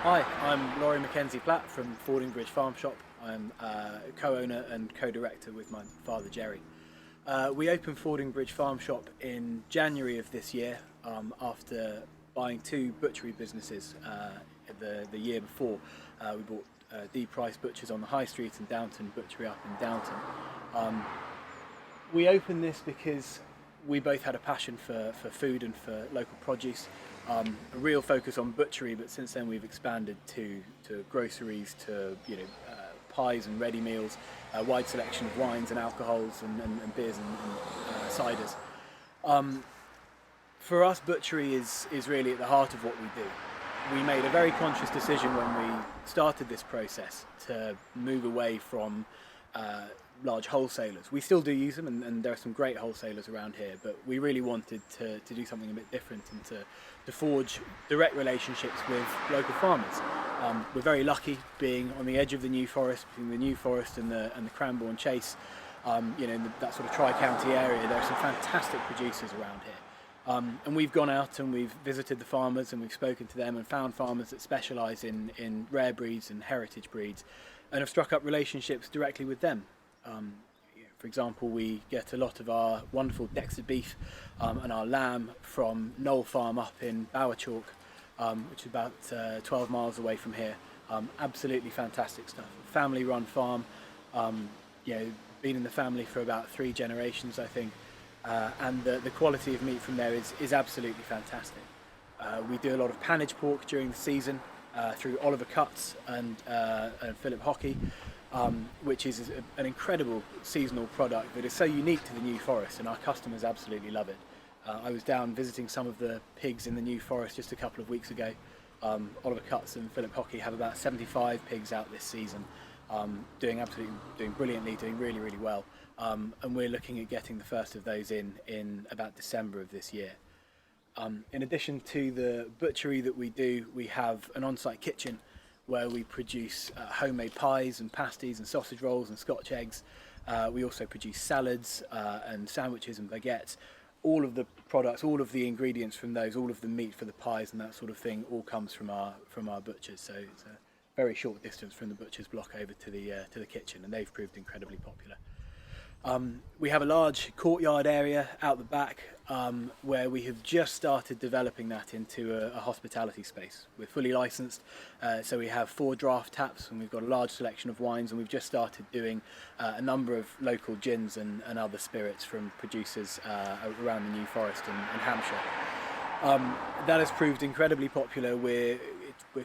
Hi, I'm Laurie Mackenzie-Platt from Fordingbridge Farm Shop. I'm co-owner and co-director with my father Jerry. We opened Fordingbridge Farm Shop in January of this year after buying two butchery businesses the year before. We bought D Price Butchers on the High Street and Downton Butchery up in Downton. We opened this because we both had a passion for food and for local produce. A real focus on butchery, but since then we've expanded to groceries, to pies and ready meals, a wide selection of wines and alcohols and beers and ciders. For us, butchery is really at the heart of what we do. We made a very conscious decision when we started this process to move away from large wholesalers. We still do use them, and there are some great wholesalers around here, but we really wanted to do something a bit different and to forge direct relationships with local farmers. We're very lucky being on the edge of the New Forest, between the New Forest and the Cranbourne Chase. In that sort of Tri-County area, there are some fantastic producers around here. And we've gone out and we've visited the farmers and we've spoken to them and found farmers that specialise in rare breeds and heritage breeds, and have struck up relationships directly with them. For example, we get a lot of our wonderful Dexter beef and our lamb from Knoll Farm up in Bowerchalk, which is about 12 miles away from here. Absolutely fantastic stuff. Family run farm, been in the family for about 3 generations, I think. And the quality of meat from there is absolutely fantastic. We do a lot of panage pork during the season through Oliver Cuts and Philip Hockey, which is an incredible seasonal product that is so unique to the New Forest, and our customers absolutely love it. I was down visiting some of the pigs in the New Forest just a couple of weeks ago. Oliver Cuts and Philip Hockey have about 75 pigs out this season, doing brilliantly, doing really, really well. And we're looking at getting the first of those in about December of this year. In addition to the butchery that we do, we have an on-site kitchen where we produce homemade pies and pasties and sausage rolls and Scotch eggs. We also produce salads and sandwiches and baguettes. All of the products, all of the ingredients from those, all of the meat for the pies and that sort of thing, all comes from our butchers. So it's a very short distance from the butcher's block over to the kitchen, and they've proved incredibly popular. We have a large courtyard area out the back where we have just started developing that into a hospitality space. We're fully licensed, so we have 4 draft taps and we've got a large selection of wines, and we've just started doing a number of local gins and other spirits from producers around the New Forest and Hampshire. That has proved incredibly popular. We're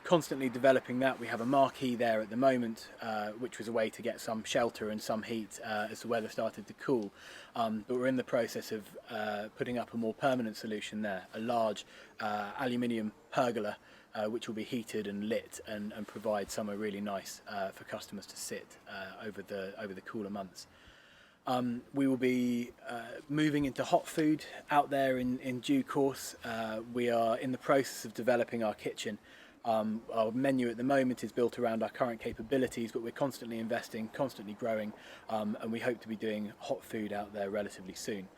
constantly developing that. We have a marquee there at the moment, which was a way to get some shelter and some heat as the weather started to cool. But we're in the process of putting up a more permanent solution there, a large aluminium pergola which will be heated and lit and provide somewhere really nice for customers to sit over the cooler months. We will be moving into hot food out there in due course. We are in the process of developing our kitchen. Our menu at the moment is built around our current capabilities, but we're constantly investing, constantly growing, and we hope to be doing hot food out there relatively soon.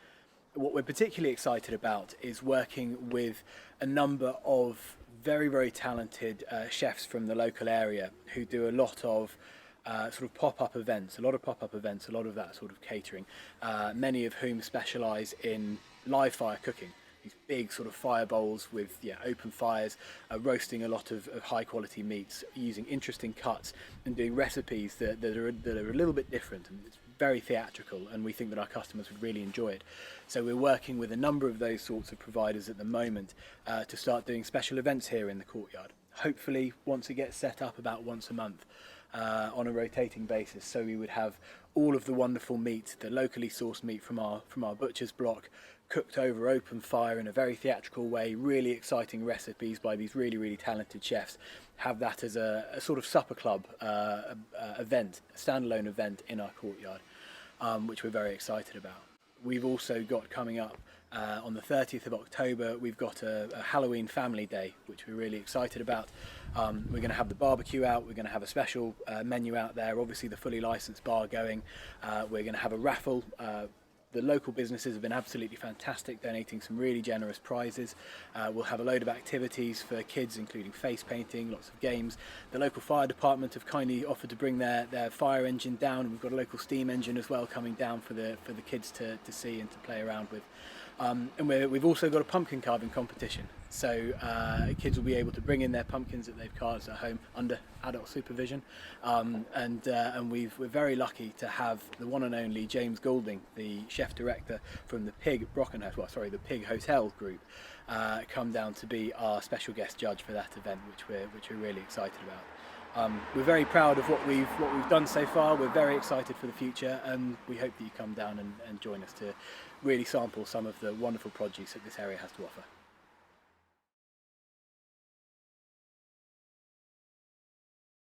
What we're particularly excited about is working with a number of very, very talented chefs from the local area who do a lot of sort of pop-up events, a lot of that sort of catering, many of whom specialise in live fire cooking. These big sort of fire bowls with open fires, roasting a lot of high quality meats, using interesting cuts and doing recipes that are a little bit different, and it's very theatrical, and we think that our customers would really enjoy it. So we're working with a number of those sorts of providers at the moment to start doing special events here in the courtyard. Hopefully once it gets set up, about once a month on a rotating basis, so we would have all of the wonderful meat, the locally sourced meat from our butcher's block, cooked over open fire in a very theatrical way, really exciting recipes by these really, really talented chefs. Have that as a sort of supper club event, a standalone event in our courtyard, which we're very excited about. We've also got coming up on the 30th of October, we've got a Halloween family day, which we're really excited about. We're going to have the barbecue out, we're going to have a special menu out there, obviously the fully licensed bar going. We're going to have a raffle The local businesses have been absolutely fantastic, donating some really generous prizes. We'll have a load of activities for kids, including face painting, lots of games. The local fire department have kindly offered to bring their fire engine down, and we've got a local steam engine as well coming down for the kids to see and to play around with. And we've also got a pumpkin carving competition, so kids will be able to bring in their pumpkins that they've carved at home under adult supervision. And we're very lucky to have the one and only James Goulding, the chef director from the Pig the Pig Hotel group, come down to be our special guest judge for that event, which we're really excited about. We're very proud of what we've done so far. We're very excited for the future, and we hope that you come down and join us to really sample some of the wonderful produce that this area has to offer.